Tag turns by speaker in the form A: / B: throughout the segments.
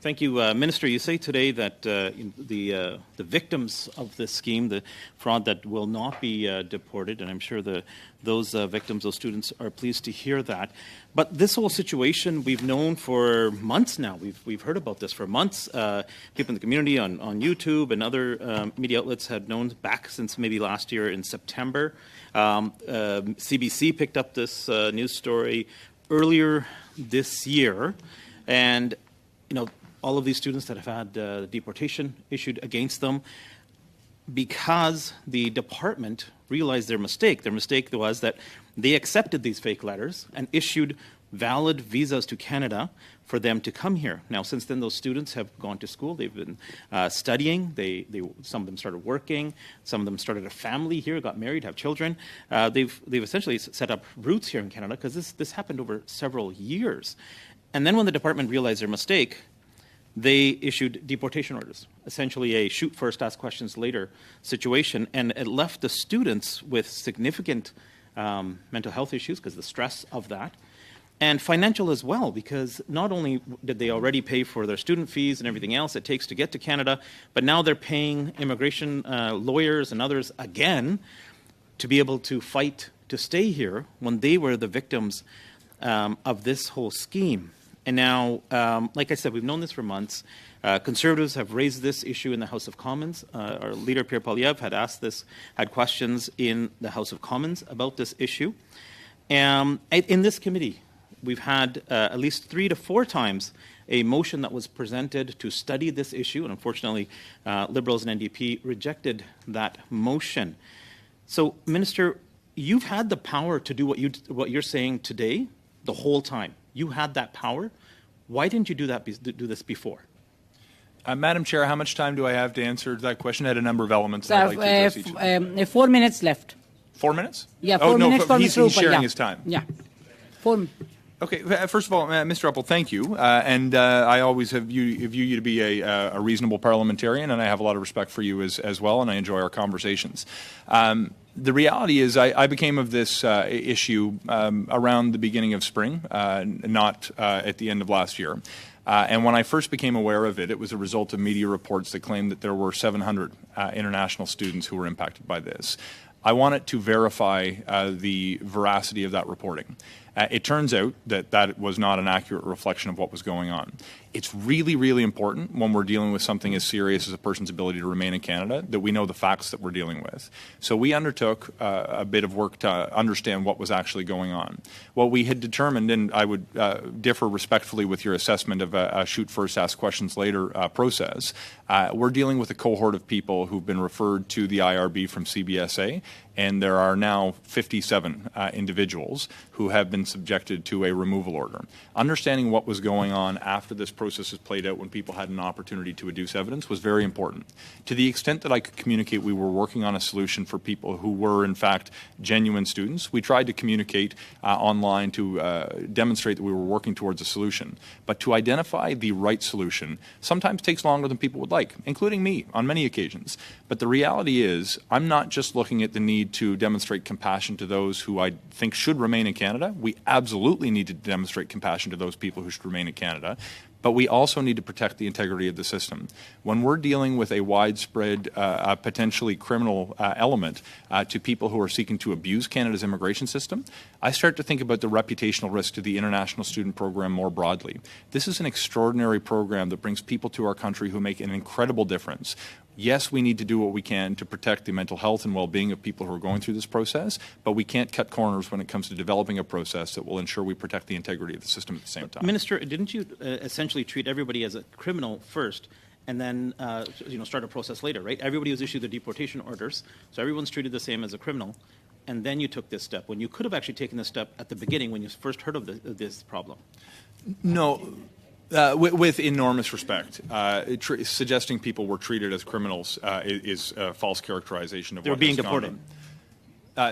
A: Thank you, Minister. You say today that the victims of this scheme, the fraud, that will not be deported, and I'm sure those victims, those students, are pleased to hear that. But this whole situation we've known for months now. We've heard about this for months. People in the community on YouTube and other media outlets had known back since maybe last year in September. CBC picked up this news story earlier this year, and all of these students that have had deportation issued against them, because the department realized their mistake. Their mistake was that they accepted these fake letters and issued valid visas to Canada for them to come here. Now, since then, those students have gone to school. They've been studying. Some of them started working. Some of them started a family here, got married, have children. They've essentially set up roots here in Canada, because this happened over several years. And then when the department realized their mistake, they issued deportation orders, essentially a shoot first, ask questions later situation, and it left the students with significant mental health issues because of the stress of that, and financial as well, because not only did they already pay for their student fees and everything else it takes to get to Canada, but now they're paying immigration lawyers and others again to be able to fight to stay here when they were the victims of this whole scheme. And now, like I said, we've known this for months. Conservatives have raised this issue in the House of Commons. Our leader, Pierre Poilievre, had questions in the House of Commons about this issue. In this committee, we've had at least 3 to 4 times a motion that was presented to study this issue, and unfortunately, Liberals and NDP rejected that motion. So, Minister, you've had the power to do what you're saying today the whole time. You had that power. Why didn't you do this before?
B: Madam Chair, how much time do I have to answer that question? I had a number of elements that I'd like to address each of them.
C: 4 minutes left.
B: 4 minutes?
C: Yeah, 4 minutes for
B: he's
C: Mr. Uppal.
B: sharing his time.
C: Yeah. 4
B: Okay, first of all, Mr. Uppal, thank you. And I always view you to be a reasonable parliamentarian, and I have a lot of respect for you as well, and I enjoy our conversations. The reality is I became of this issue around the beginning of spring, not at the end of last year. And when I first became aware of it, it was a result of media reports that claimed that there were 700 international students who were impacted by this. I wanted to verify the veracity of that reporting. It turns out that was not an accurate reflection of what was going on. It's really, really important when we're dealing with something as serious as a person's ability to remain in Canada that we know the facts that we're dealing with. So we undertook a bit of work to understand what was actually going on. What we had determined, and I would differ respectfully with your assessment of a shoot first, ask questions later process, we're dealing with a cohort of people who've been referred to the IRB from CBSA, and there are now 57 individuals who have been subjected to a removal order. Understanding what was going on after this process has played out when people had an opportunity to adduce evidence was very important. To the extent that I could communicate we were working on a solution for people who were in fact genuine students, we tried to communicate online to demonstrate that we were working towards a solution. But to identify the right solution sometimes takes longer than people would like, including me on many occasions. But the reality is I'm not just looking at the need to demonstrate compassion to those who I think should remain in Canada. We absolutely need to demonstrate compassion to those people who should remain in Canada. But we also need to protect the integrity of the system. When we're dealing with a widespread, potentially criminal element to people who are seeking to abuse Canada's immigration system, I start to think about the reputational risk to the international student program more broadly. This is an extraordinary program that brings people to our country who make an incredible difference. Yes, we need to do what we can to protect the mental health and well-being of people who are going through this process, but we can't cut corners when it comes to developing a process that will ensure we protect the integrity of the system at the same time.
A: Minister, didn't you essentially treat everybody as a criminal first and then start a process later, right? Everybody was issued the deportation orders, so everyone's treated the same as a criminal, and then you took this step when you could have actually taken this step at the beginning when you first heard of this problem.
B: No. With enormous respect, suggesting people were treated as criminals is a false characterization of what
A: they were being deported.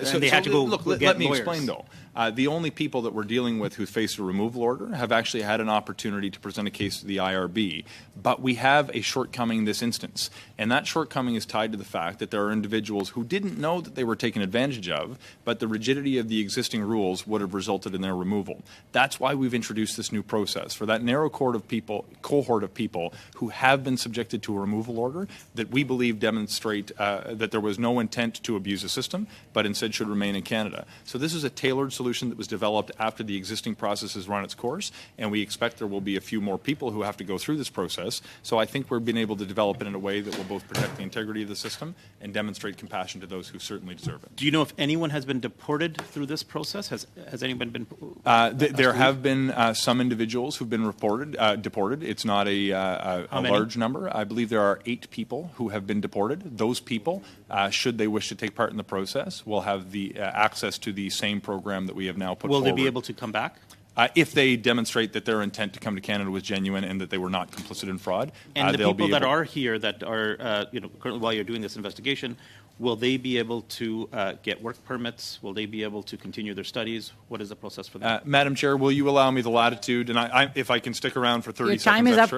B: So they had to go. Look, let me explain though. The only people that we're dealing with who face a removal order have actually had an opportunity to present a case to the IRB. But we have a shortcoming in this instance, and that shortcoming is tied to the fact that there are individuals who didn't know that they were taken advantage of, but the rigidity of the existing rules would have resulted in their removal. That's why we've introduced this new process for that narrow cohort of people who have been subjected to a removal order that we believe demonstrate that there was no intent to abuse the system, but instead should remain in Canada. So this is a tailored solution that was developed after the existing process has run its course, and we expect there will be a few more people who have to go through this process. So I think we're being able to develop it in a way that will both protect the integrity of the system and demonstrate compassion to those who certainly deserve it.
A: Do you know if anyone has been deported through this process? Has anyone been?
B: There have been some individuals who've been deported. It's not a large number. I believe there are 8 people who have been deported. Those people, should they wish to take part in the process, will have the access to the same program that we have now put forward.
A: Will they be able to come back?
B: If they demonstrate that their intent to come to Canada was genuine and that they were not complicit in fraud,
A: and the
B: they'll
A: people
B: be
A: that
B: able,
A: are here that are, currently while you're doing this investigation, will they be able to get work permits? Will they be able to continue their studies? What is the process for that?
B: Madam Chair, will you allow me the latitude? And if I can stick around for 30
C: Your
B: seconds
C: time is up.
B: extra.